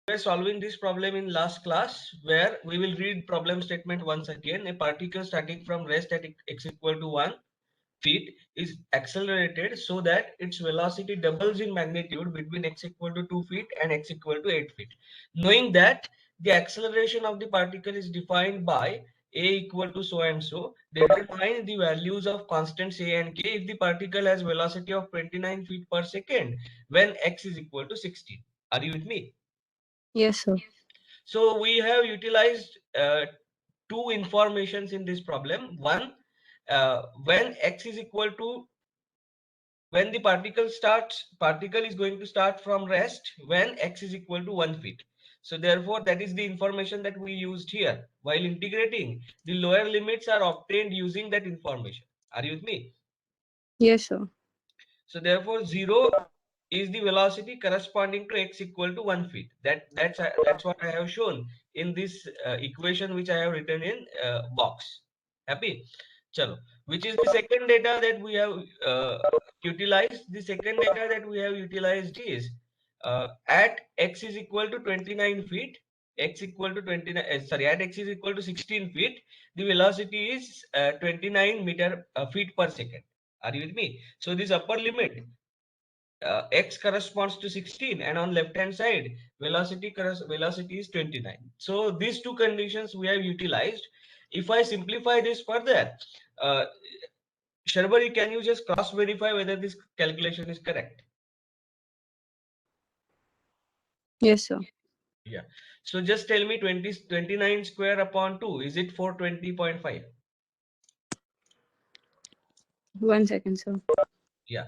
were solving this problem in last class, where we will read problem statement once again. A particle starting from rest at x equal to 1 feet is accelerated so that its velocity doubles in magnitude between x equal to 2 feet and x equal to 8 feet. Knowing that the acceleration of the particle is defined by a equal to so and so, determine the values of constants a and k if the particle has velocity of 29 feet per second when x is equal to 16. Are you with me? Yes, sir. So we have utilized two informations in this problem. One, when x is equal to, when the particle is going to start from rest when x is equal to 1 feet. So therefore that is the information that we used here. While integrating, the lower limits are obtained using that information. Are you with me? Yes, sir. So therefore 0 is the velocity corresponding to x equal to 1 feet. That's what I have shown in this equation which I have written in box. Happy? Chalo. Which is the second data that we have utilized? The second data that we have utilized is at x is equal to 29 feet, x equal to 29, at x is equal to 16 feet, the velocity is 29 feet per second. Are you with me? So this upper limit x corresponds to 16, and on left hand side velocity is 29. So these two conditions we have utilized. If I simplify this further, uh, Sharbari, can you just cross verify whether this calculation is correct? Yes, sir. Yeah. So just tell me 29 square upon 2, is it 420.5? 1 second, sir. Yeah.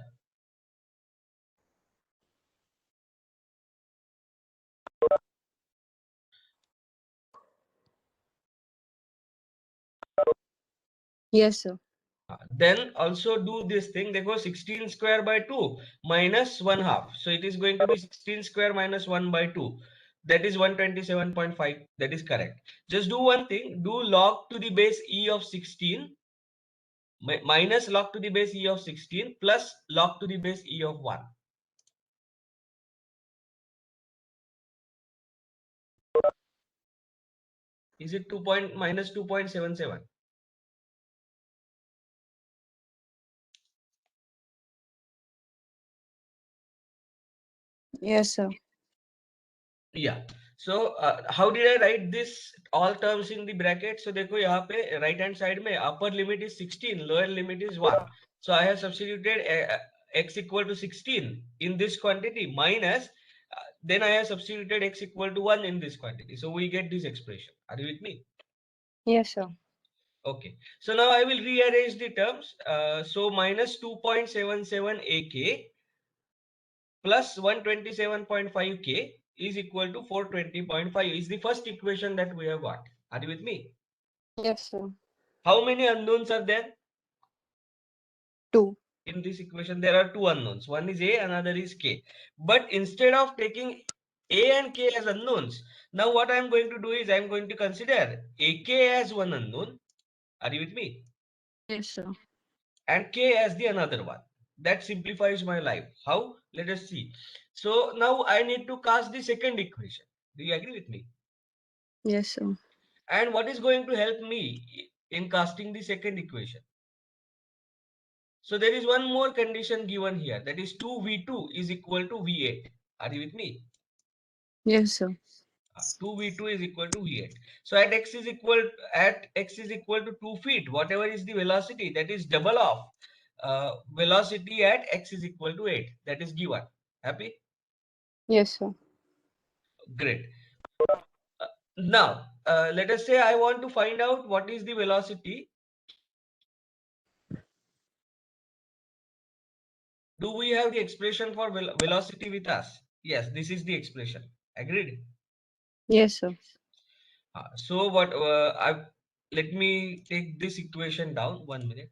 Yes, sir. Then also do this thing. They go 16 square by 2 minus 1 half. So it is going to be 16 square minus 1 by 2. That is 127.5. That is correct. Just do one thing. Do log to the base e of 16 minus log to the base e of 16 plus log to the base e of 1. Is it 2 point minus 2.77? Yes, sir. Yeah. So how did I write this all terms in the bracket? So देखो यहाँ पे right hand side में upper limit is 16, lower limit is 1. So I have substituted x equal to 16 in this quantity minus then I have substituted x equal to 1 in this quantity. So we get this expression. Are you with me? Yes, sir. Okay. So now I will rearrange the terms. So minus 2.77 AK plus 127.5K is equal to 420.5 is the first equation that we have got. Are you with me? Yes, sir. How many unknowns are there 2. in this equation? There are two unknowns. One is A, another is K. But instead of taking A and K as unknowns, now what I'm going to do is I'm going to consider AK as one unknown. Are you with me? Yes, sir. And K as the another one. That simplifies my life. How? Let us see. So now I need to cast the second equation. Do you agree with me? Yes, sir. And what is going to help me in casting the second equation? So there is one more condition given here, that is 2v2 is equal to v8. Are you with me? Yes, sir. 2v2 is equal to v8. So at x is equal to 2 feet, whatever is the velocity, that is double of velocity at x is equal to 8. That is given. Happy? Yes, sir. Great. Now, let us say I want to find out what is the velocity. Do we have the expression for velocity with us? Yes, this is the expression. Agreed? Yes, sir. So what let me take this equation down 1 minute.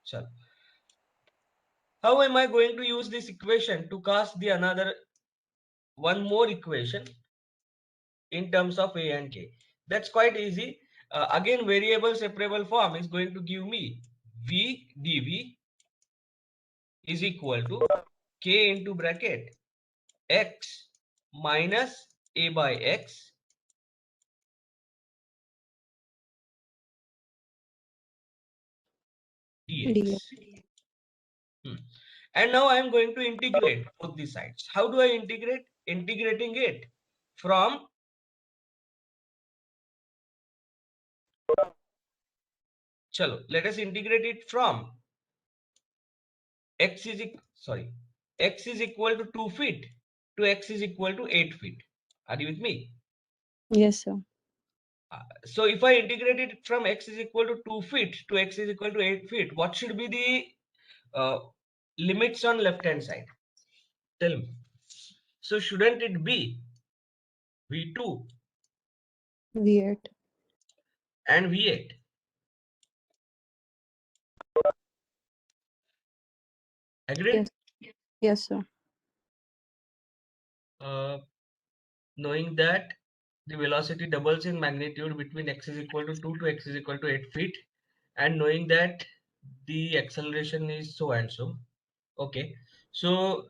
So how am I going to use this equation to cast the another one more equation in terms of A and K? That's quite easy. again variable separable form is going to give me v dv is equal to k into bracket x minus a by x dx. Hmm. And now I am going to integrate both the sides. How do I integrate? Integrating it from, chalo, let us integrate it from x is x is equal to 2 feet to x is equal to 8 feet. Are you with me? Yes, sir. So if I integrate it from x is equal to 2 feet to x is equal to 8 feet, what should be the limits on left hand side? Tell me. So shouldn't it be v2 V8. and v8? Agreed? Yes. Yes, sir. Knowing that the velocity doubles in magnitude between x is equal to 2 to x is equal to 8 feet, and knowing that the acceleration is so and so. Okay, so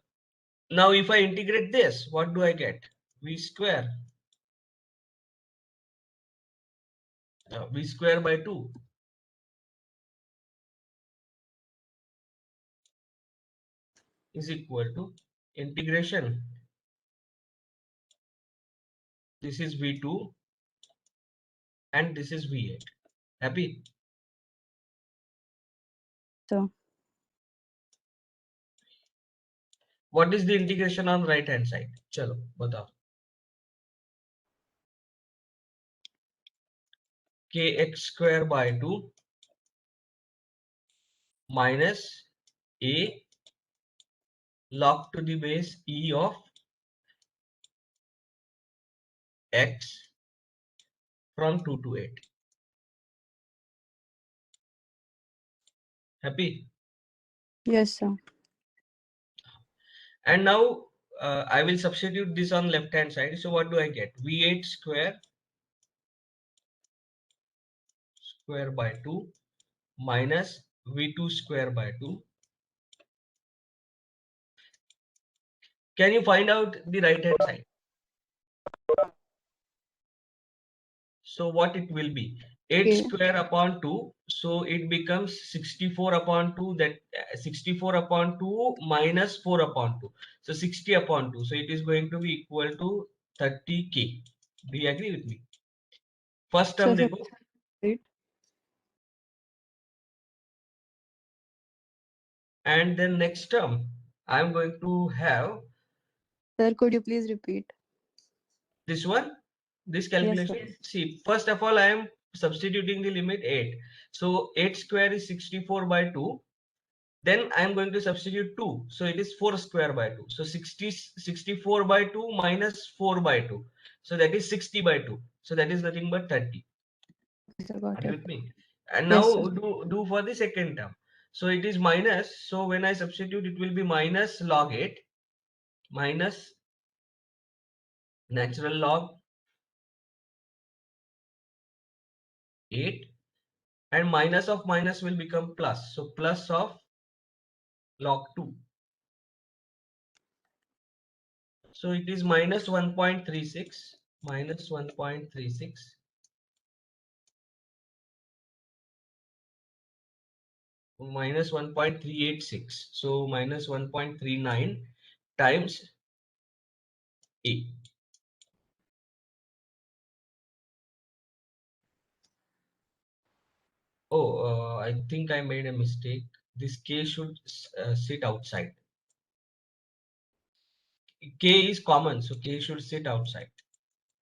now if I integrate this, what do I get? V square by 2 is equal to integration, this is v2 and this is v8. Happy? So What is the integration on right hand side? Chalo batao. Kx square by 2 minus a log to the base e of x from 2 to 8. Happy? yes, sir. And now I will substitute this on left hand side. So what do I get? V8 square by 2 minus V2 square by 2. Can you find out the right hand side? So what it will be? 8 Okay. square upon 2. So it becomes 64 upon 2. That 64 upon 2 minus 4 upon 2. So 60 upon 2. So it is going to be equal to 30k. Do you agree with me? First term So, sir, देखो. right? And then next term I am going to have Sir, could you please repeat? this one, this Yes, calculation. sir. See, first of all I am substituting the limit 8. So 8 square is 64 by 2. Then I am going to substitute 2. So it is 4 square by 2. So 64 by 2 minus 4 by 2. So that is 60 by 2. So that is nothing but 30. Okay, sir, got Are you it. with me? And Yes, sir. now do for the second term. So it is minus. So when I substitute, it will be minus log 8 minus natural log 8, and minus of minus will become plus. So plus of log 2. So it is minus 1.36 minus 1.36 minus 1.386. So minus 1.39 times A. Oh, I think I made a mistake. This K should sit outside. K is common, so K should sit outside.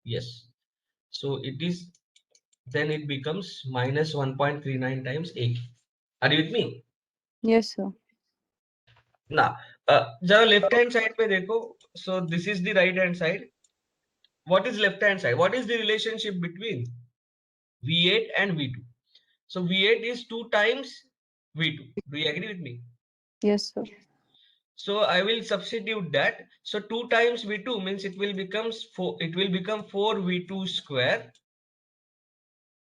Yes. So it is, then it becomes minus 1.39 times A. Are you with me? Yes, sir. Now, जरा left hand side पे देखो. So this is the right hand side. What is left hand side? What is the relationship between V8 and V2? So V8 is 2 times V2. Do you agree with me? Yes, sir. So I will substitute that. So 2 times V2 means it will become 4. It will become 4 V2 square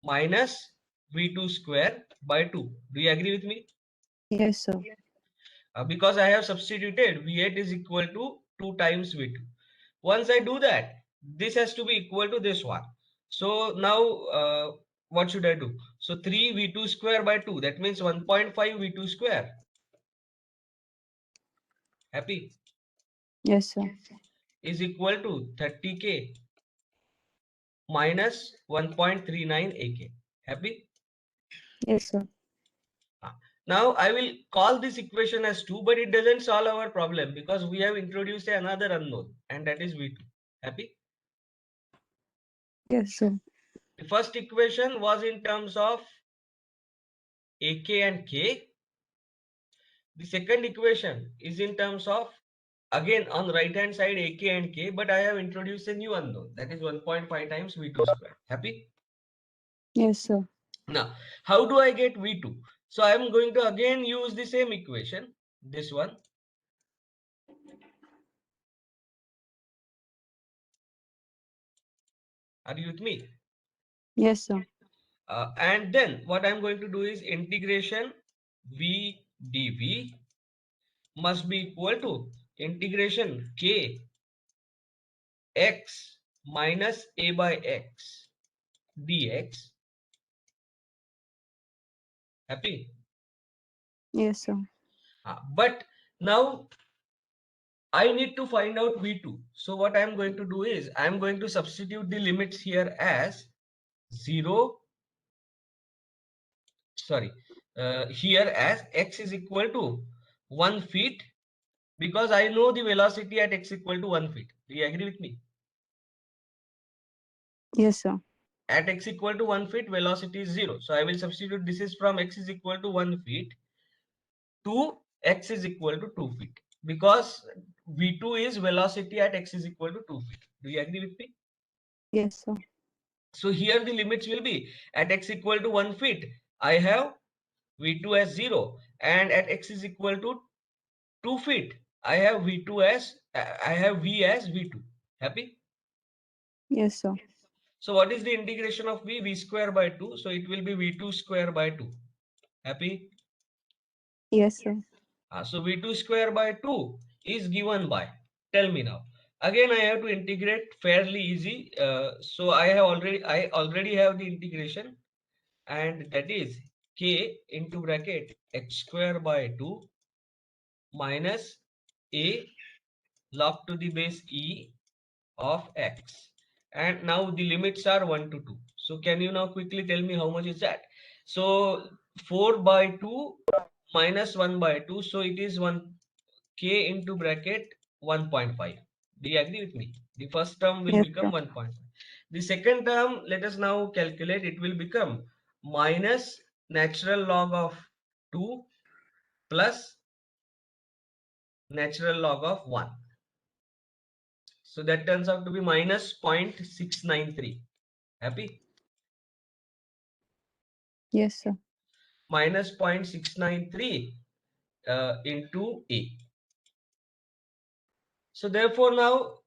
minus V2 square by 2. Do you agree with me? Yes, sir. Because I have substituted V8 is equal to 2 times V2. Once I do that, this has to be equal to this one. So now what should I do? So 3 V2 square by 2, that means 1.5 V2 square. Happy? Yes, sir. Is equal to 30K minus 1.39 AK. Happy? Yes, sir. Now I will call this equation as 2, but it doesn't solve our problem because we have introduced another unknown, and that is V2. Happy? Yes, sir. The first equation was in terms of AK and K. The second equation is in terms of, again on right hand side, AK and K, but I have introduced a new unknown, that is 1.5 times V2 square. Happy? Yes, sir. Now, how do I get V2? So I am going to again use the same equation, this one. Are you with me? Yes, sir. And then what I'm going to do is integration V dV must be equal to integration K x minus A by x dx. Happy? Yes, sir. But now I need to find out V2. So what I'm going to do is I'm going to substitute the limits here as 0, sorry, here as x is equal to 1 feet, because I know the velocity at x equal to 1 feet. Do you agree with me? Yes, sir. At x equal to 1 feet, velocity is 0. So I will substitute this is from x is equal to 1 feet to x is equal to 2 feet, because V2 is velocity at x is equal to 2 feet. Do you agree with me? Yes, sir. So here the limits will be at x equal to 1 feet, I have V2 as 0, and at x is equal to 2 feet, I have V2 as I have V as V2. Happy? Yes, sir. So what is the integration of V? V square by 2. So it will be V2 square by 2. Happy? Yes, sir. So V2 square by 2 is given by, tell me now. Again, I have to integrate fairly easy. So I already have the integration, and that is K into bracket x square by 2 minus A log to the base E of x, and now the limits are 1 to 2. So can you now quickly tell me how much is that? So 4 by 2 minus 1 by 2, so it is 1 k into bracket 1.5. Do you agree with me? The first term will Yes, become sir. 1.5. The second term, let us now calculate. It will become minus natural log of 2 plus natural log of 1. So that turns out to be minus 0.693. Happy? Yes, sir. Minus 0.693 into A. So therefore now,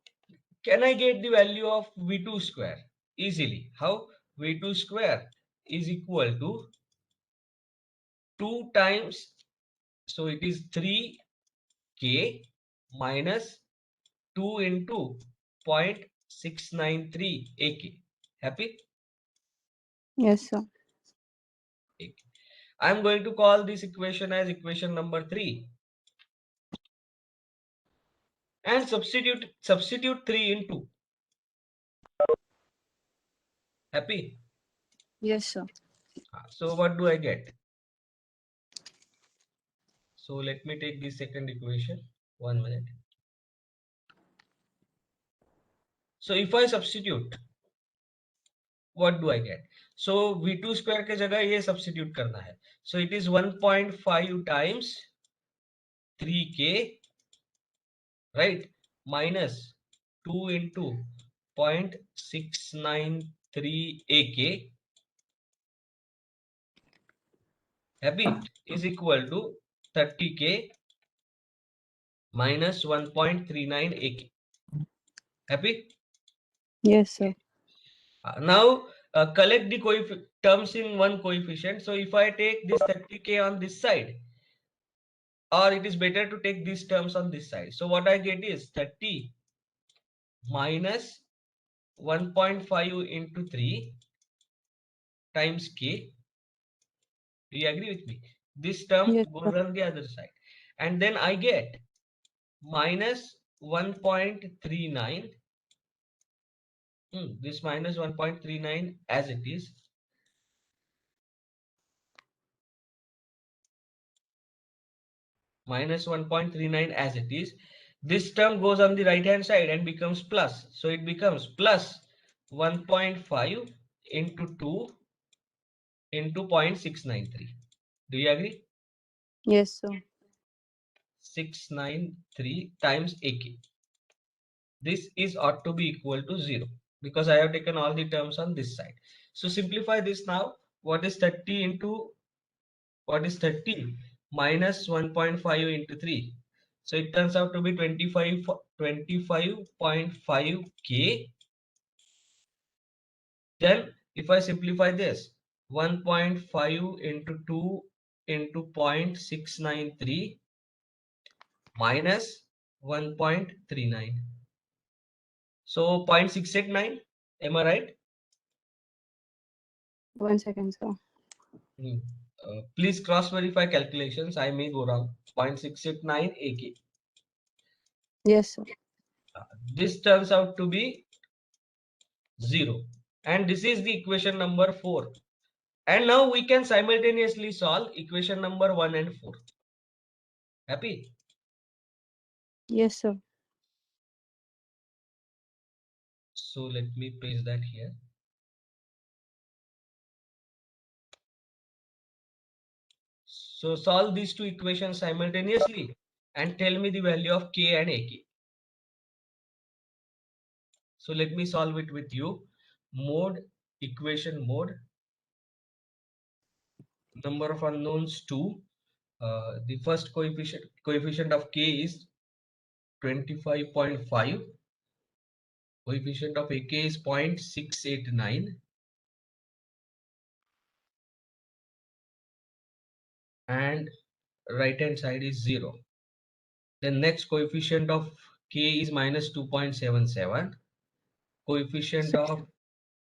can I get the value of V2 square? Easily. How? V2 square is equal to 2 times, so it is 3K minus 2 into 0.693 AK. Happy? Yes, sir. AK. I'm going to call this equation as equation number 3 and substitute 3 in 2. Happy? Yes, sir. So what do I get? So let me take the second equation. 1 minute. So if I substitute, what do I get? So V2 square के जगह ये substitute करना है. So it is 1.5 times 3K, right? Minus 2 into 0.693 AK, happy, is equal to 30K minus 1.39 AK. Happy? Yes, sir. Now collect the terms in one coefficient. So if I take this 30k on this side, or it is better to take these terms on this side. So what I get is 30 minus 1.5 into 3 times k. Do you agree with me? This term Yes, goes sir. on the other side. And then I get minus 1.39. This minus 1.39 as it is. Minus 1.39 as it is. This term goes on the right hand side and becomes plus. So it becomes plus 1.5 into 2 into 0.693. Do you agree? Yes, sir. 693 times AK. This is ought to be equal to 0 because I have taken all the terms on this side. So simplify this now. What is 30 into what is 30 minus 1.5 into 3? So it turns out to be 25.5k. Then if I simplify this, 1.5 into 2 into 0.693 minus 1.39. So 0.689. Am I right? 1 second, sir. Please cross verify calculations. I may go wrong. 0.689 AK. Yes, sir. This turns out to be 0. And this is the equation number 4. And now we can simultaneously solve equation number 1 and 4. Happy? Yes, sir. So let me paste that here. So solve these two equations simultaneously and tell me the value of k and ak. So let me solve it with you. Mode, equation mode, number of unknowns 2. The first coefficient of k is 25.5. Coefficient of ak is 0.689. And right hand side is 0. The next coefficient of k is minus 2.77. Coefficient So, of,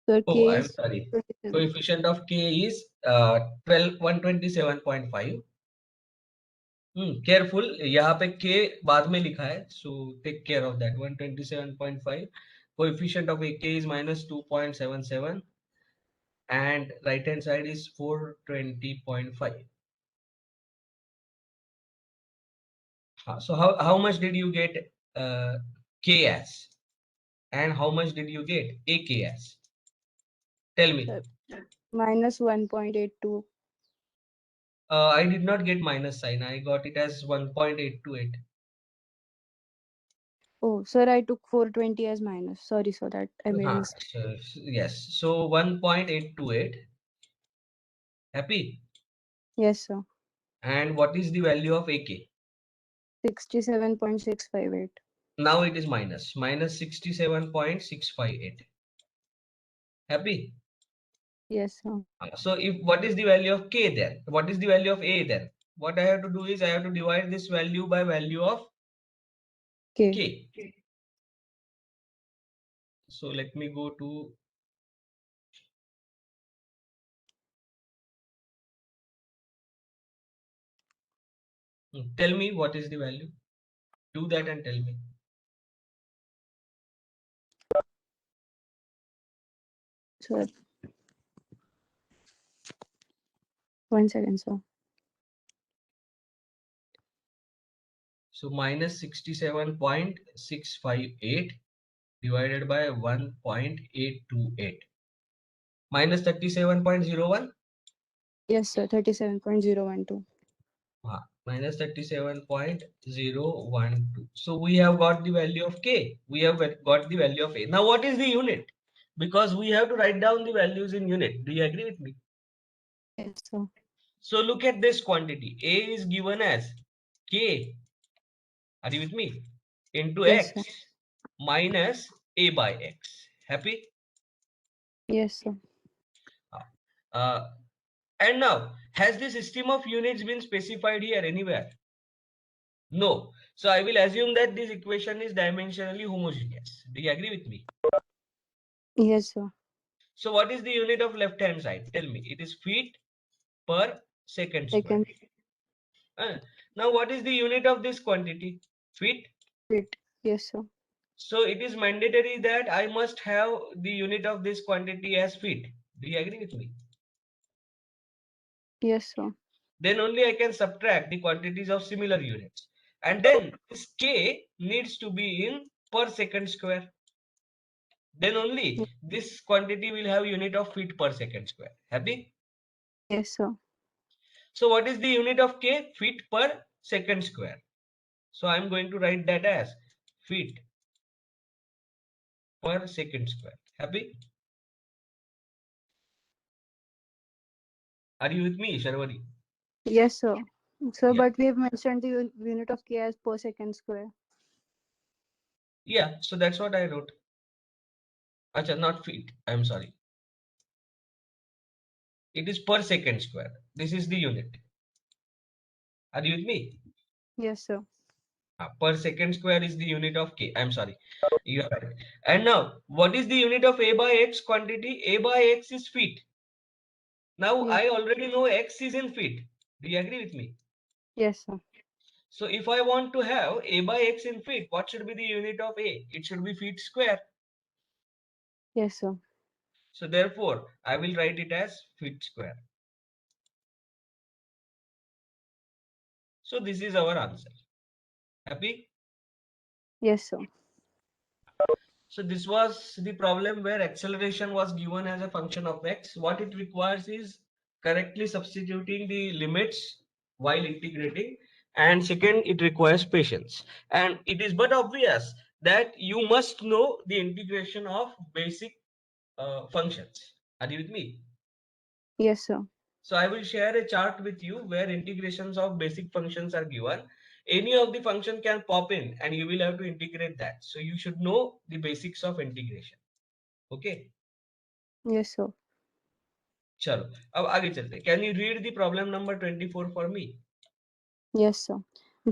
sir, oh, K I'm is sorry. 27. Coefficient of k is 127.5. Careful, यहाँ पे k बाद में लिखा है, so take care of that. 127.5. Coefficient of ak is minus 2.77 and right hand side is 420.5. So how much did you get k as, and how much did you get ak as? Tell me. Sir, minus 1.82. I did not get minus sign. I got it as 1.828. Oh, sir, I took 420 as minus. Sorry, sir, that I made mistake. Yes. So 1.828. Happy. Yes, sir. And what is the value of AK? 67.658. Now it is minus 67.658. Happy. Yes, sir. So if what is the value of K then? What is the value of A then? What I have to do is I have to divide this value by value of K. K. So let me go to tell me what is the value. Do that and tell me. Sir. 1 second, sir. So minus 67.658 divided by 1.828 minus 37.01. Yes, sir. 37.012. Minus 37.012. So we have got the value of K. We have got the value of A. Now what is the unit? Because we have to write down the values in unit. Do you agree with me? Yes, sir. So look at this quantity. A is given as K. Are you with me? Into Yes, sir. X minus A by X. Happy? Yes, sir. And now, has the system of units been specified here anywhere? No. So I will assume that this equation is dimensionally homogeneous. Do you agree with me? Yes, sir. So what is the unit of left hand side? Tell me. It is feet per second square. Second Uh, Now what is the unit of this quantity? Feet. bit. Yes, sir. So it is mandatory that I must have the unit of this quantity as feet. Do you agree with me? Yes, sir. Then only I can subtract the quantities of similar units. And then this k needs to be in per second square. Then only this quantity will have unit of feet per second square. Happy? Yes, sir. So what is the unit of k? Feet per second square. So I'm going to write that as feet per second square. Happy? Are you with me, Sharwari? Yes, sir. Sir, Yeah. but we have mentioned the unit of k as per second square. Yeah, so that's what I wrote. Acha, not feet. I'm sorry. It is per second square. This is the unit. Are you with me? Yes, sir. Per second square is the unit of k. I'm sorry. You are right. And now, what is the unit of a by x quantity? A by x is feet. Now, Yes. I already know x is in feet. Do you agree with me? Yes, sir. So, if I want to have a by x in feet, what should be the unit of a? It should be feet square. Yes, sir. So, therefore, I will write it as feet square. So, this is our answer. Happy? Yes, sir. So this was the problem where acceleration was given as a function of x. What it requires is correctly substituting the limits while integrating. And second, it requires patience. And it is but obvious that you must know the integration of basic functions. Are you with me? Yes, sir. So I will share a chart with you where integrations of basic functions are given. Any of the function can pop in and you will have to integrate that. So you should know the basics of integration. Okay Yes, sir. चलो अब आगे चलते can you read the problem number 24 for me Yes, sir.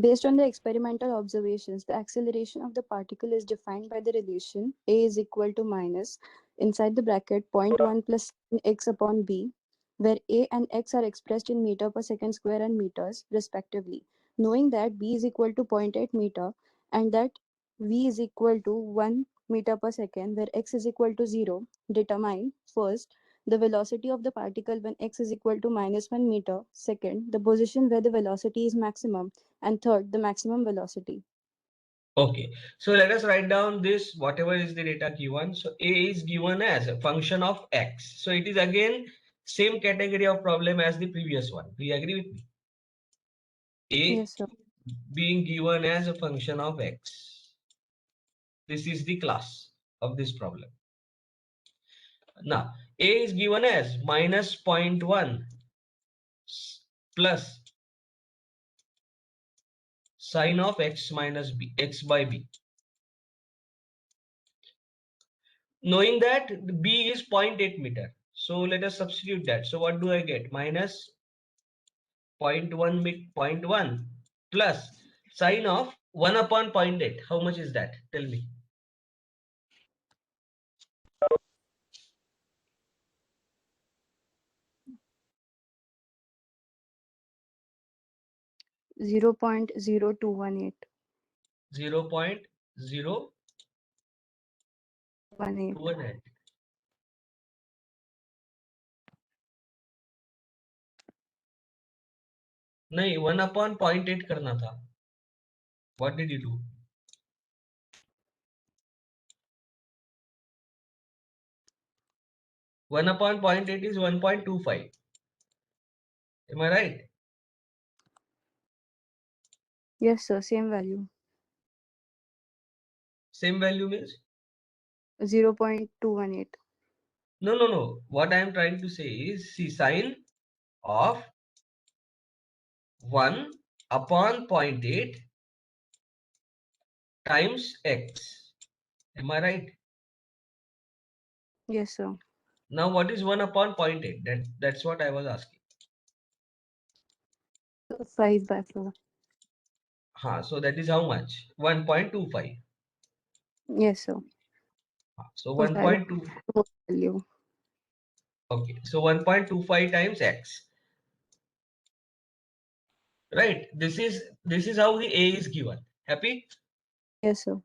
Based on the experimental observations, the acceleration of the particle is defined by the relation A is equal to minus inside the bracket zero point 0.1 plus x upon b, where A and x are expressed in meter per second square and meters, respectively. Knowing that b is equal to zero point 0.8 meter and that v is equal to 1 meter per second, where x is equal to 0, determine first the velocity of the particle when x is equal to minus 1 meter. Second, the position where the velocity is maximum. And third, the maximum velocity. okay so let us write down this whatever is the data given so a is given as a function of x so it is again same category of problem as the previous one do you agree with me a Yes, sir. being given as a function of x this is the class of this problem now a is given as minus zero point 0.1 plus sine of x minus b x by b knowing that b is 0.8 meter so let us substitute that so what do I get minus 0.1 zero point 0.1 plus sine of 1 upon zero point 0.8 how much is that tell me 0.0218. 0.0218 नहीं 1 upon 0.8 करना था what did you do 1 upon 0.8 is 1.25 am I right Yes, sir. Same value. same value means 0.218. no what I am trying to say is see sine of 1 upon zero point 0.8 times x. Am I right? Yes, sir. Now what is 1 upon 0.8? That's what I was asking. 5/4. So that is how much? 1.25. Yes, sir. So Okay, I will 1.2. tell you. Okay. So 1.25 times x. Right. This is how the A is given. Happy? Yes, sir.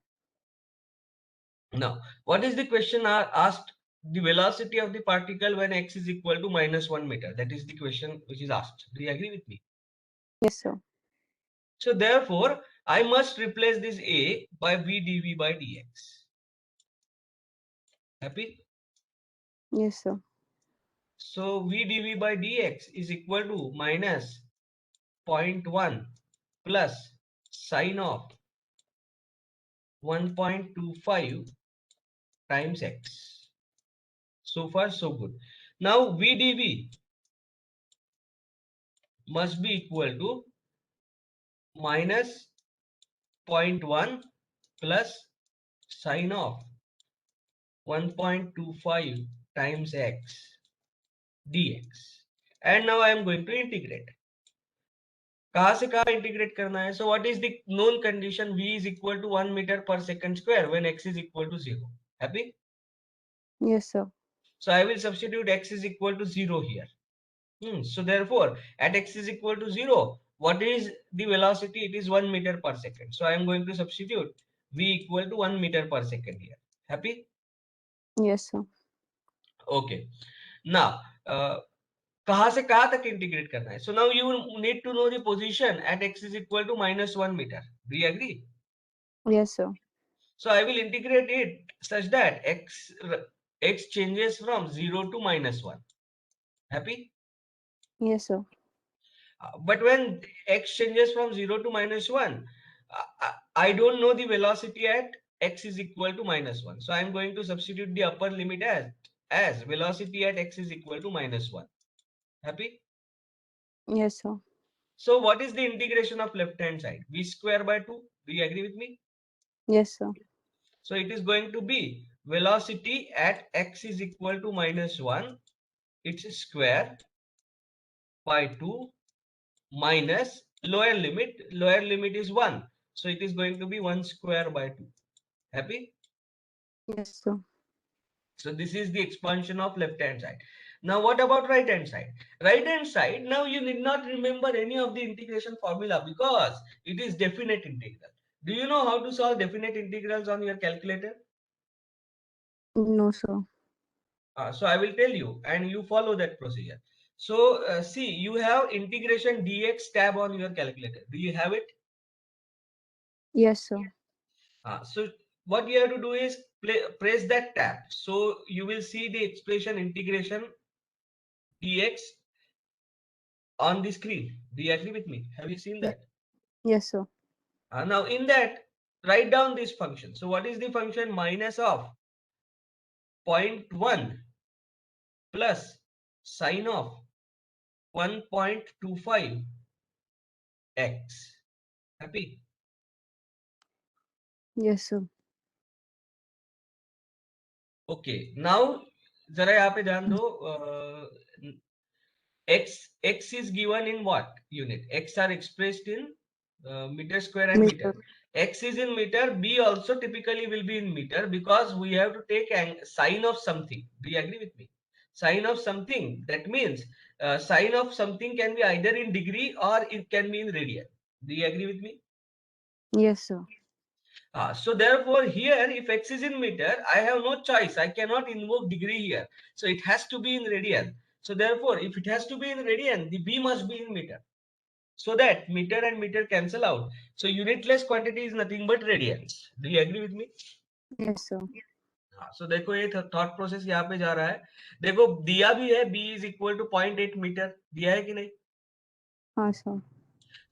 Now, what is the question asked? The velocity of the particle when x is equal to -1 meter. That is the question which is asked. Do you agree with me? Yes, sir. So therefore, I must replace this A by v dv by dx. Happy? Yes, sir. So v dv by dx is equal to minus 0.1 plus sine of 1.25 times x. So far, so good. Now v dv must be equal to minus 0.1 plus sine of 1.25 times x dx. And now I am going to integrate. कहाँ से कहाँ integrate करना है? So what is the known condition? V is equal to 1 meter per second square when x is equal to 0. Happy? Yes, sir. So I will substitute x is equal to 0 here. So therefore, at x is equal to 0, what is the velocity? It is 1 meter per second. So I am going to substitute v equal to 1 meter per second here. Happy? Yes, sir. Okay. Now, कहाँ से कहाँ तक integrate करना है? So now you need to know the position at x is equal to -1 meter. Do you agree? Yes, sir. So I will integrate it such that x changes from 0 to -1. Happy? Yes, sir. But when x changes from 0 to -1, I don't know the velocity at x is equal to -1. So I'm going to substitute the upper limit as velocity at x is equal to -1. Happy? Yes, sir. So what is the integration of left hand side? V square by 2. Do you agree with me? Yes, sir. So it is going to be velocity at x is equal to -1, its square by 2 minus lower limit is 1, so it is going to be 1 square by 2. Happy? Yes, sir. So this is the expansion of left hand side. Now what about right hand side? Right hand side, now you need not remember any of the integration formula because it is definite integral. Do you know how to solve definite integrals on your calculator? No, sir. So I will tell you and you follow that procedure. So see, you have integration dx tab on your calculator. Do you have it? Yes, sir. So what you have to do is press that tab. So you will see the expression integration dx on the screen. Do you agree with me? Have you seen that? Yes, sir. Now in that, write down this function. So what is the function? Minus of 0.1 plus sine of 1.25 x. Happy? Yes, sir. Okay now जरा यहाँ पे ध्यान दो x is given in what unit? X are expressed in meter square and meter. Meter. X is in meter. B also typically will be in meter because we have to take sine of something. Do you agree with me? Sine of something, that means sine of something can be either in degree or it can be in radian. Do you agree with me? Yes, sir. So therefore here if x is in meter, I have no choice. I cannot invoke degree here. So it has to be in radian. So therefore if it has to be in radian, the b must be in meter. So that meter and meter cancel out. So unitless quantity is nothing but radians. Do you agree with me? Yes, sir. So देखो ये thought process यहाँ पे जा रहा है. देखो दिया भी है b is equal to 0.8 metre. दिया है कि नहीं? हाँ, sir.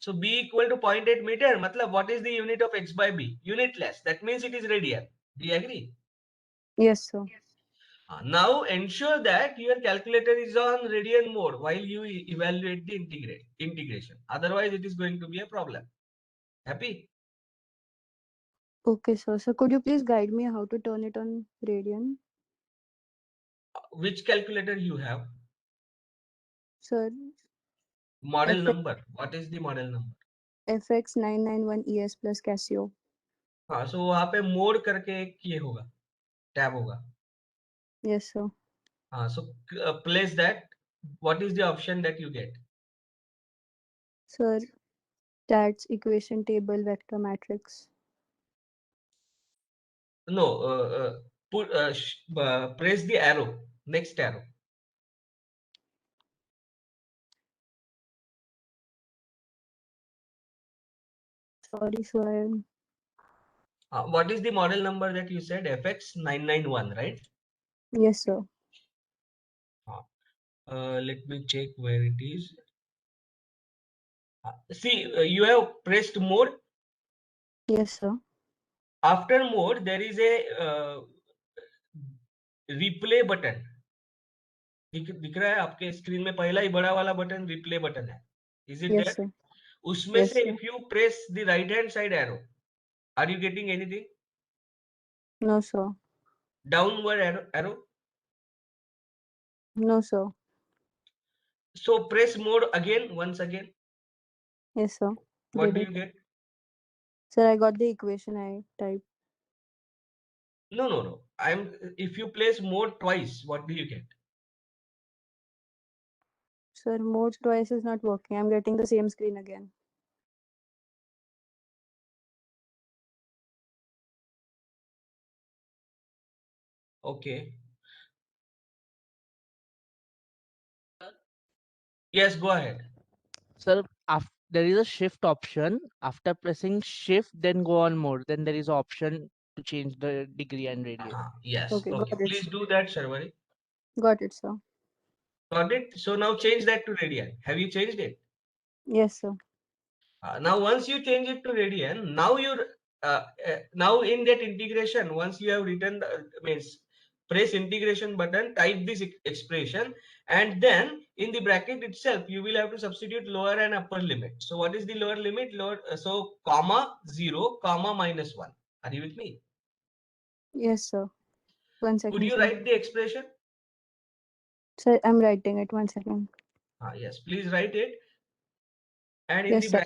So b equal to 0.8 meter. मतलब what is the unit of x by b? Unitless. That means it is radian. Do you agree? Yes, sir. Now ensure that your calculator is on radian mode while you evaluate the integration. Otherwise, it is going to be a problem. Happy? Okay, sir. So could you please guide me how to turn it on radian? Which calculator you have? Sir, Model FX, number. What is the model number? FX 991 ES plus Casio. हाँ, so वहाँ पे mode करके एक ये होगा, tab होगा. Yes, sir. हाँ, so place that. What is the option that you get? Sir, stats, equation table, vector matrix. No, press the arrow, next arrow. Sorry, sir. What is the model number that you said? FX991, right? Yes, sir. Let me check where it is. See, you have pressed mode. Yes, sir. After mode, there is a replay button. दिख रहा है आपके screen में, पहला ही बड़ा वाला button replay button है. Is it Yes, there? sir. उसमें Yes, से sir. if you press the right hand side arrow, are you getting anything? No, sir. Downward arrow. No, sir. So press mode again, once again. Yes, sir. What Did do it. you get? Sir, I got the equation I typed. No. If you place mode twice, what do you get? Sir, mode twice is not working. I'm getting the same screen again. Okay. Yes, go ahead. Sir, there is a shift option. After pressing shift, then go on mode. Then there is an option to change the degree and radian. Yes. Okay, Okay. got it. Please do that, Sharvari. Got it, sir. Got it? So now change that to radian. Have you changed it? Yes, sir. Now once you change it to radian, now now in that integration, once you have written means press integration button, type this expression, and then in the bracket itself you will have to substitute lower and upper limit. So what is the lower limit? So comma 0 comma -1. Are you with me? Yes, sir. 1 Could second, you sir. write the expression? Sir, I'm writing it. 1 second. Yes, please write it. And in Yes, the sir.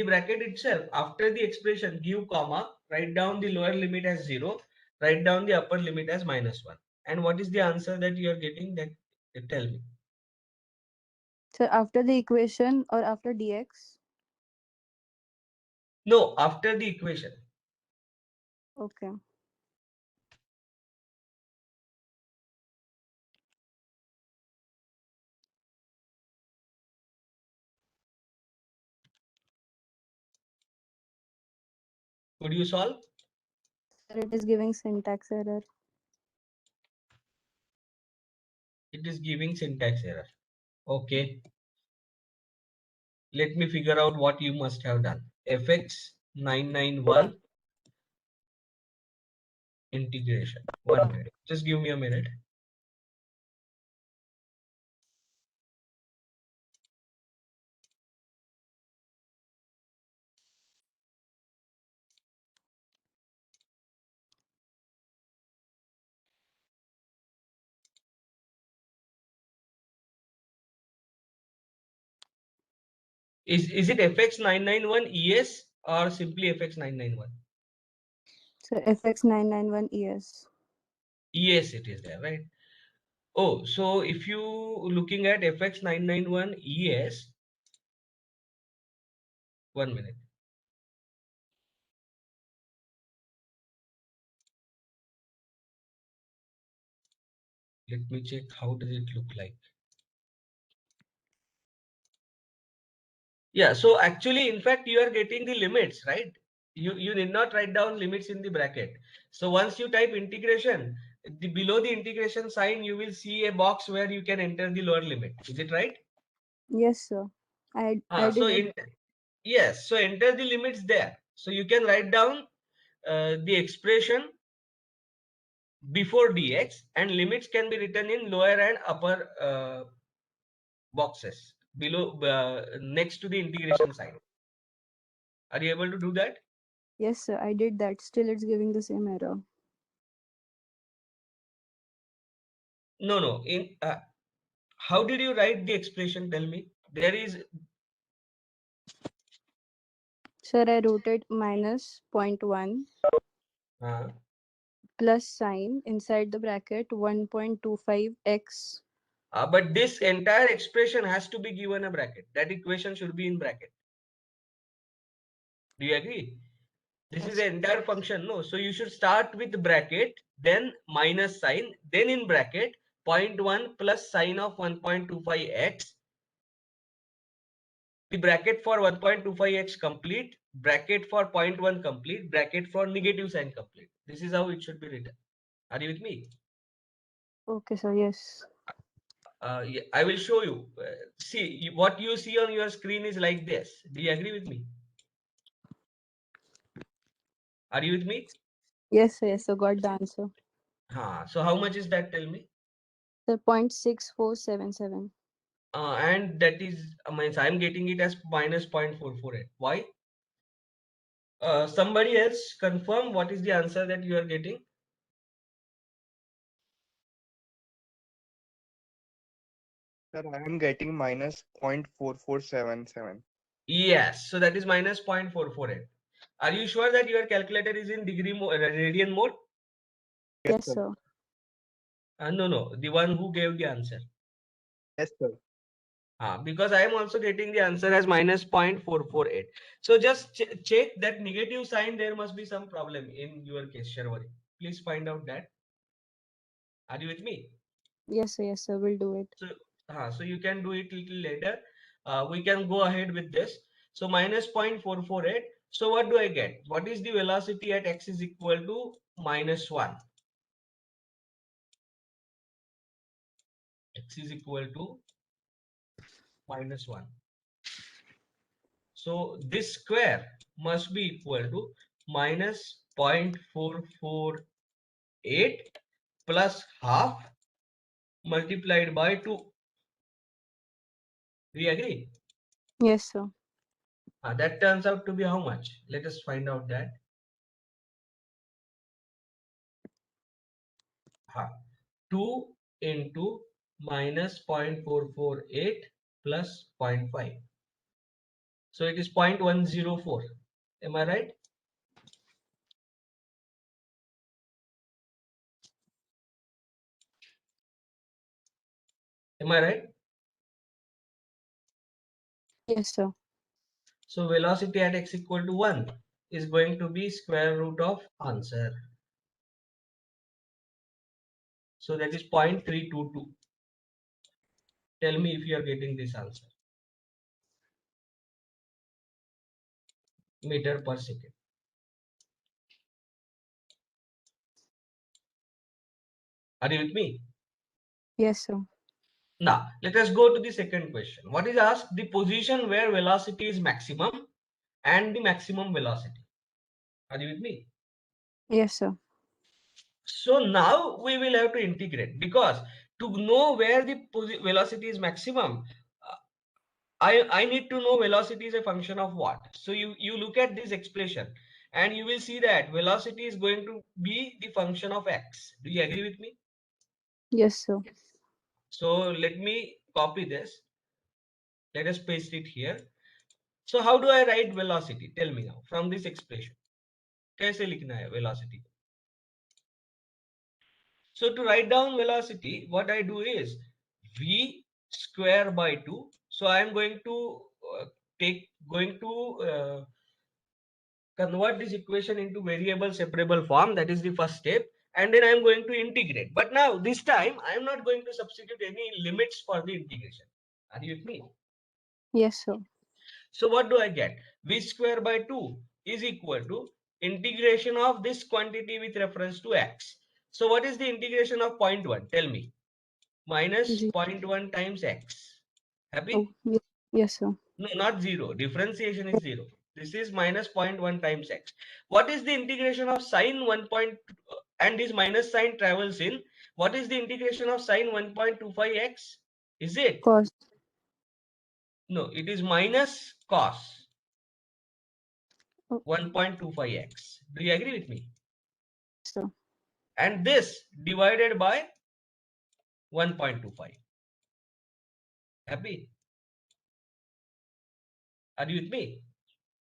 bracket itself, after the expression, give comma, write down the lower limit as 0, write down the upper limit as -1. And what is the answer that you are getting? That tell me. Sir, after the equation or after dx? No, after the equation. Okay. Could you solve? Sir, it is giving syntax error. It is giving syntax error. Okay. Let me figure out what you must have done. FX991 integration. 1 minute. Just give me a minute. Is it FX991 ES or simply FX991? Sir, FX991 ES. ES it is there, right? Oh, so if you looking at FX991 ES, 1 minute. Let me check how does it look like. Yeah, so actually, in fact, you are getting the limits, right? You did not write down limits in the bracket. So once you type integration, below the integration sign, you will see a box where you can enter the lower limit. Is it right? Yes, sir. I So did it. yes, so enter the limits there. So you can write down the expression before dx, and limits can be written in lower and upper boxes below next to the integration sign. Are you able to do that? Yes, sir. I did that. Still, it's giving the same error. No. How did you write the expression? Tell me. There is Sir, I wrote it minus 0.1 uh, plus sign inside the bracket 1.25x. but this entire expression has to be given a bracket. That equation should be in bracket. Do you agree? This is Yes. the entire function, no? So you should start with bracket, then minus sign, then in bracket 0.1 plus sign of 1.25x. The bracket for 1.25x complete, bracket for 0.1 complete, bracket for negative sign complete. This is how it should be written. Are you with me? Okay, sir. Yes. Yeah, I will show you. See, what you see on your screen is like this. Do you agree with me? Are you with me? Yes, sir. Yes, sir. Got the answer. So how much is that? Tell me. Sir, 0.6477. And that is, means I'm getting it as minus 0.448. Why? Somebody else confirm what is the answer that you are getting. Sir, I am getting minus 0.4477. Yes, so that is minus 0.448. Are you sure that your calculator is in degree radian mode? Yes, Yes, sir. sir. No, the one who gave the answer. Yes, sir. Because I am also getting the answer as minus 0.448. So just check that negative sign. There must be some problem in your case, Sharwari. Please find out that. Are you with me? Yes, sir. Yes, sir. We'll do it. So you can do it little later. We can go ahead with this. So minus 0.448. So what do I get? What is the velocity at x is equal to minus 1? X is equal to minus 1. So this square must be equal to minus 0.448 plus half multiplied by 2. Do you agree? Yes, sir. That turns out to be how much? Let us find out that. 2 into minus 0.448 plus 0.5. So it is 0.104. Am I right? Am I right? Yes, sir. So velocity at x equal to 1 is going to be square root of answer. So that is 0.322. Tell me if you are getting this answer. Meter per second. Are you with me? Yes, sir. Now, let us go to the second question. What is asked? The position where velocity is maximum and the maximum velocity. Are you with me? Yes, sir. So now we will have to integrate, because to know where the velocity is maximum, I need to know velocity is a function of what. So you look at this expression and you will see that velocity is going to be the function of x. Do you agree with me? Yes, sir. So let me copy this. Let us paste it here. So how do I write velocity? Tell me now from this expression. कैसे लिखना है velocity? So to write down velocity, what I do is v square by 2. So I am going to convert this equation into variable separable form. That is the first step. And then I am going to integrate. But now this time I am not going to substitute any limits for the integration. Are you with me? Yes, sir. So what do I get? V square by 2 is equal to integration of this quantity with reference to x. So what is the integration of 0.1? Tell me. Minus G. 0.1 times x. Oh, Happy? yes, sir. No, not 0. Differentiation is 0. This is minus 0.1 times x. What is the integration of sine 1. And this minus sign travels in? What is the integration of sine 1.25x? Is it? Cos. No, it is minus cos Oh, 1.25x. Do you agree with me? sir. And this divided by 1.25. Happy? Are you with me?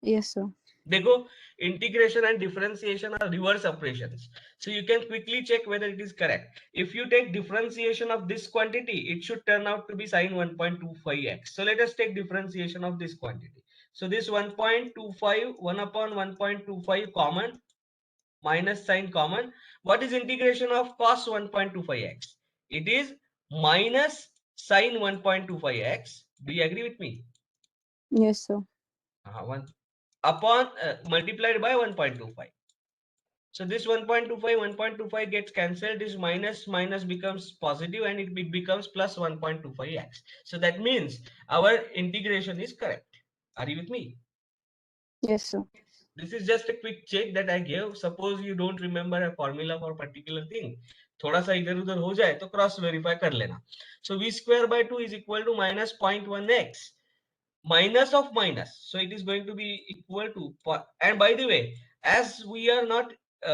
Yes, sir. देखो, integration and differentiation are reverse operations. So you can quickly check whether it is correct. If you take differentiation of this quantity, it should turn out to be sine 1.25x. So let us take differentiation of this quantity. So this 1.25, 1 upon 1.25 common, minus sign common. What is integration of cos 1.25x? It is minus sine 1.25x. Do you agree with me? Yes, sir. 1 upon multiplied by 1.25. So this 1.25, 1.25 gets cancelled. This minus minus becomes positive and it becomes plus 1.25x. So that means our integration is correct. Are you with me? Yes, sir. This is just a quick check that I gave. Suppose you don't remember a formula for a particular thing. थोड़ा सा इधर उधर हो जाए तो cross verify कर लेना. So v square by 2 is equal to minus 0.1x. Minus of minus, so it is going to be equal to, and by the way, as we are not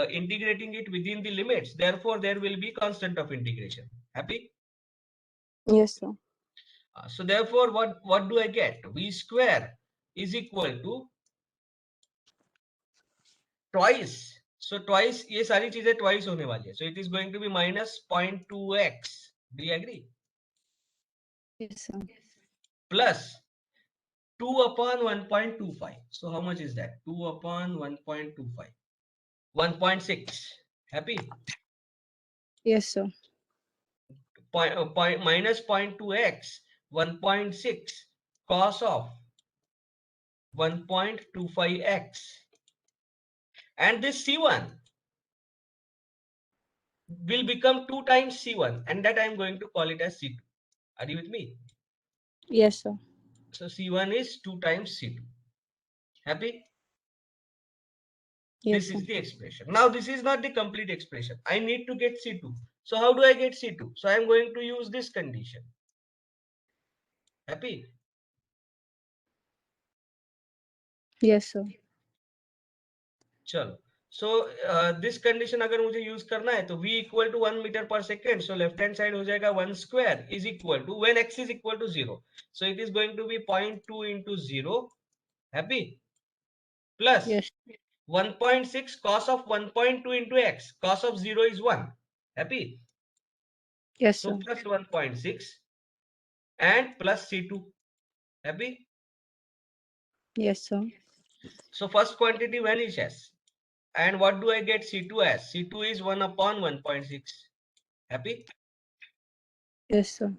integrating it within the limits, therefore there will be constant of integration. Happy? Yes, sir. So therefore what do I get? V square is equal to twice, so twice, ये सारी चीजें twice होने वाली है, so it is going to be minus 0.2x. Do you agree? Yes, sir. Plus 2 upon 1.25. So how much is that? 2 upon 1.25. 1.6. Happy? Yes, sir. Minus 0.2x, 1.6 cos of 1.25x. And this C1 will become 2 times C1, and that I am going to call it as C2. Are you with me? Yes, sir. So C1 is 2 times C2. Happy? Yes, This sir. is the expression. Now this is not the complete expression. I need to get C2. So how do I get C2? So I am going to use this condition. Happy? Yes, sir. चलो. So this condition अगर मुझे use करना है तो v equal to 1 meter per second. So left hand side हो जाएगा 1 square is equal to, when x is equal to 0. So it is going to be 0.2 into 0. Happy? Plus Yes. 1.6 cos of 1.2 into x. Cos of 0 is 1. Happy? Yes, So sir. plus 1.6 and plus C2. Happy? Yes, sir. So first quantity vanishes. And what do I get C2 as? C2 is 1 upon 1.6. Happy? Yes, sir.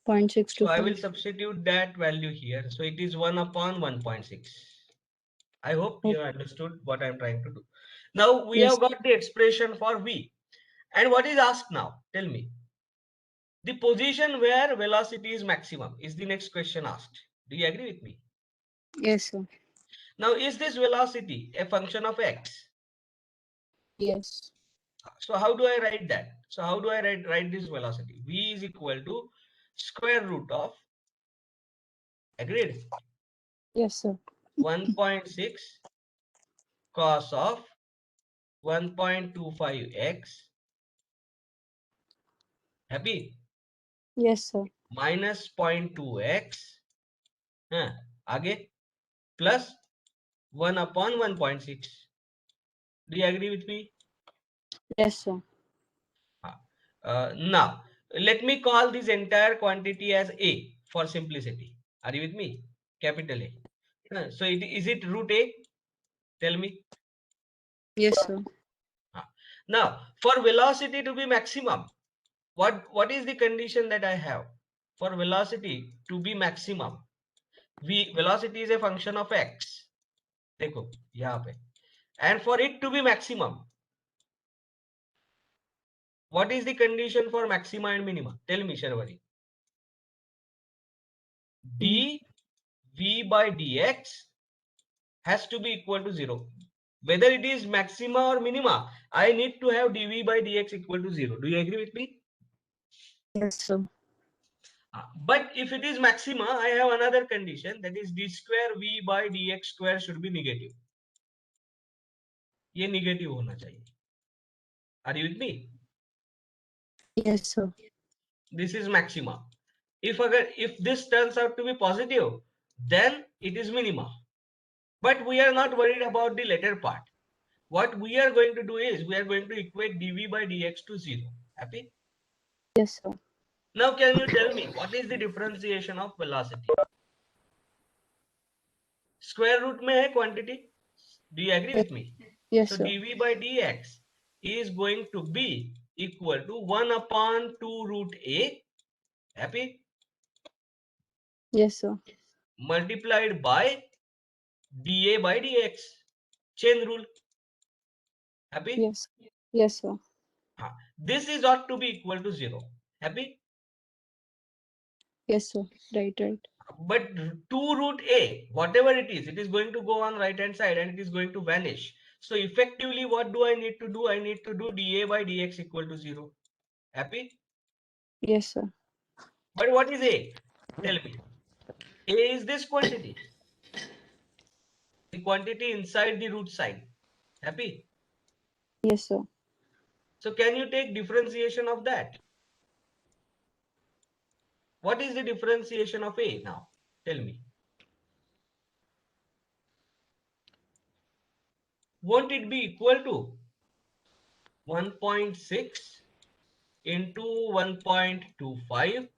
0.6 So to I will 5. substitute that value here. So it is 1 upon 1.6. I hope you Okay. understood what I'm trying to do. Now we Yes. have got the expression for V. And what is asked now? Tell me. The position where velocity is maximum is the next question asked. Do you agree with me? Yes, sir. Now, is this velocity a function of x? Yes. So how do I write that? So how do I write this velocity? V is equal to square root of, agreed, Yes, sir. 1.6 cos of 1.25x. Happy? Yes, sir. Minus 0.2x. आगे plus 1 upon 1.6. Do you agree with me? Yes, sir. Now let me call this entire quantity as A for simplicity. Are you with me? Capital A. So is it root A? Tell me. Yes, sir. Now for velocity to be maximum, what is the condition that I have? For velocity to be maximum, velocity is a function of x. देखो यहाँ पे. And for it to be maximum, what is the condition for maxima and minima? Tell me, Sharwari. dv by dx has to be equal to 0. Whether it is maxima or minima, I need to have dv by dx equal to 0. Do you agree with me? Yes, sir. But if it is maxima, I have another condition, that is d square v by dx square should be negative. ये negative होना चाहिए. Are you with me? Yes, sir. This is maxima. If this turns out to be positive, then it is minima. But we are not worried about the later part. What we are going to do is we are going to equate dv by dx to 0. Happy? Yes, sir. Now can you tell me what is the differentiation of velocity? Square root में है quantity. Do you agree with me? Yes, So sir. dv by dx is going to be equal to 1 upon 2 root a. Happy? Yes, sir. Multiplied by dA by dx. Chain rule. Happy? Yes. Yes, sir. This is ought to be equal to 0. Happy? Yes, sir. Right, right. But 2 root a, whatever it is going to go on right hand side and it is going to vanish. So effectively, what do I need to do? I need to do dA by dx equal to 0. Happy? Yes, sir. But what is a? Tell me. A is this quantity. The quantity inside the root sign. Happy? Yes, sir. So can you take differentiation of that? What is the differentiation of a now? Tell me. Won't it be equal to 1.6 into 1.25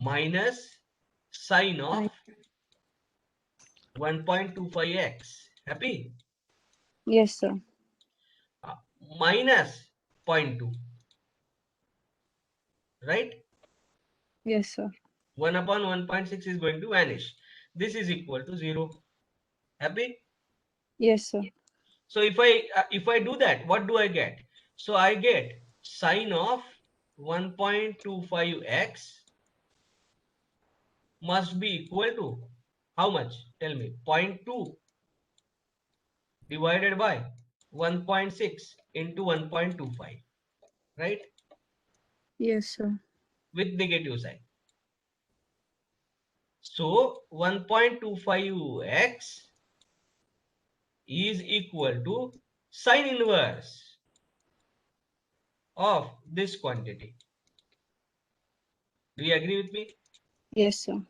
minus sine of 1.25x? Happy? Yes, sir. Minus 0.2, right? Yes, sir. 1 upon 1.6 is going to vanish. This is equal to 0. Happy? Yes, sir. So if I do that, what do I get? So I get sine of 1.25x must be equal to how much? Tell me. 0.2 divided by 1.6 into 1.25, right? Yes, sir. With negative sign. So 1.25x is equal to sine inverse of this quantity. Do you agree with me? Yes, sir.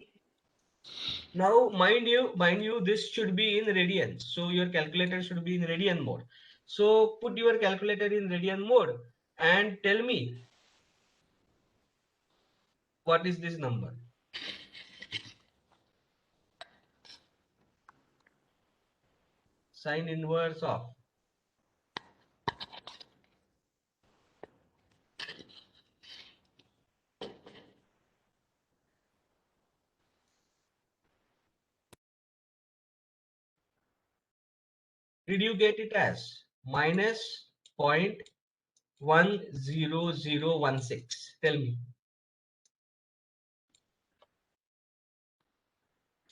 Now, mind you, this should be in radians. So your calculator should be in radian mode. So put your calculator in radian mode and tell me what is this number. Sine inverse of did you get it as minus 0.10016? Tell me.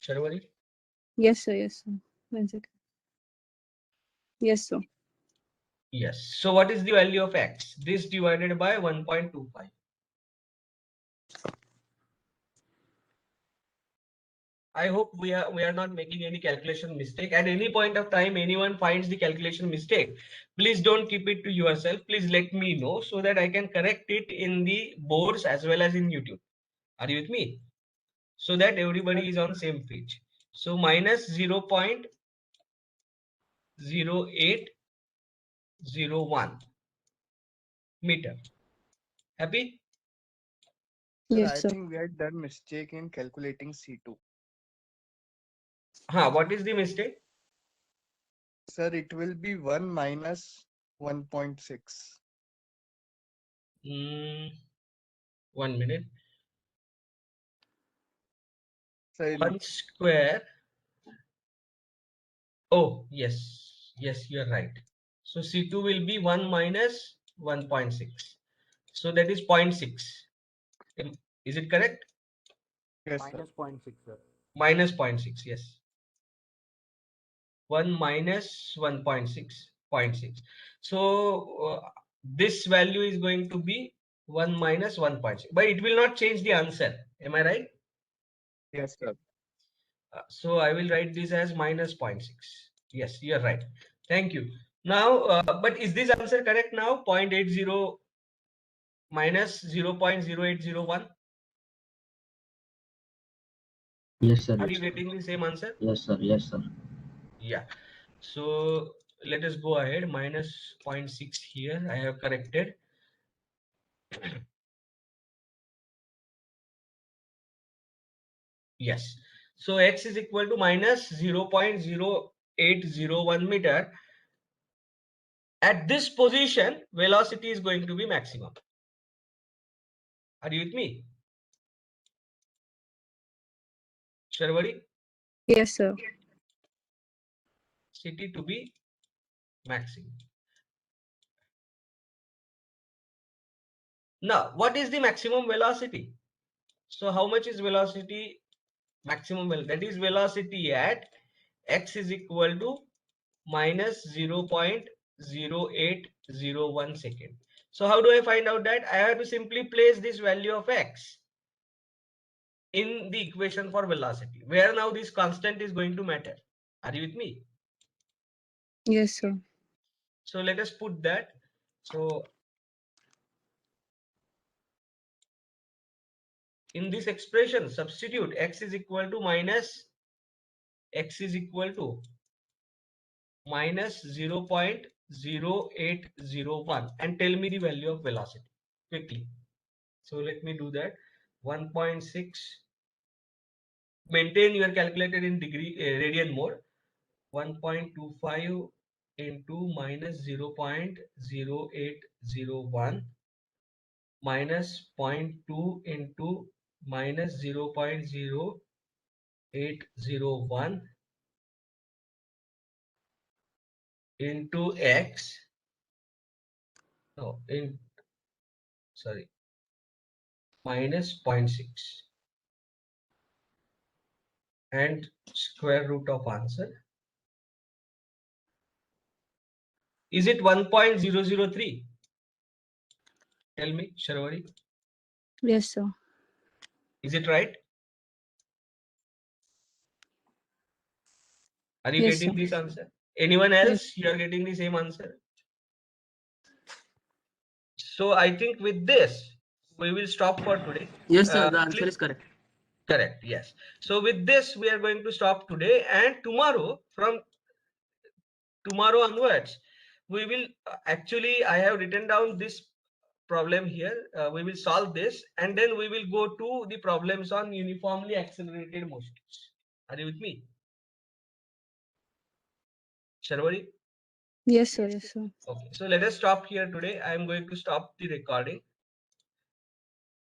Sharwari? Yes, sir. Yes, sir. 1 second. Yes, sir. Yes. So what is the value of x? This divided by 1.25. I hope we are not making any calculation mistake. At any point of time, anyone finds the calculation mistake, please don't keep it to yourself. Please let me know so that I can correct it in the boards as well as in YouTube. Are you with me? So that everybody is on same page. So minus 0.0801 meter. Happy? Sir, Yes, I sir. think we had done mistake in calculating C2. What is the mistake? Sir, it will be 1 minus 1.6. 1 minute. Sir, 1 square. Oh, yes. Yes, you're right. So C2 will be 1 minus 1.6. So that is 0.6. Is it correct? yes, sir. Minus 0.6, sir. Minus 0.6, yes. 1 minus 1.6, 0.6. So this value is going to be 1 minus 1.6. But it will not change the answer. Am I right? Yes, sir. So I will write this as minus 0.6. Yes, you're right. Thank you. Now, but is this answer correct now? 0.80 minus 0.0801. Yes, sir. Are Yes, you sir. getting the same answer? Yes, sir. Yes, sir. Yeah. So let us go ahead. Minus 0.6 here. I have corrected. Yes. So x is equal to minus 0.0801 meter. At this position, velocity is going to be maximum. Are you with me? Sharwari? Yes, sir. City to be maximum. Now, what is the maximum velocity? So how much is velocity maximum? That is velocity at x is equal to minus 0.0801 second. So how do I find out that? I have to simply place this value of x in the equation for velocity, where now this constant is going to matter. Are you with me? Yes, sir. So let us put that. So in this expression, substitute x is equal to minus 0.0801 and tell me the value of velocity quickly. So let me do that. 1.6. Maintain your calculator in degree radian mode. 1.25 into minus 0.0801 minus 0.2 into minus 0.0801 into x. No, minus 0.6 and square root of answer. Is it 1.003? Tell me, Sharwari. Yes, sir. Is it right? Are you Yes, getting sir. this answer? Anyone else? You are getting the same answer? So I think with this, we will stop for today. Yes, sir. The answer Please. is correct. Correct, yes. So with this, we are going to stop today, and tomorrow, from tomorrow onwards, we will actually, I have written down this problem here. We will solve this, and then we will go to the problems on uniformly accelerated motions. Are you with me? Sharwari? Yes, sir. Yes, sir. Okay, so let us stop here today. I am going to stop the recording.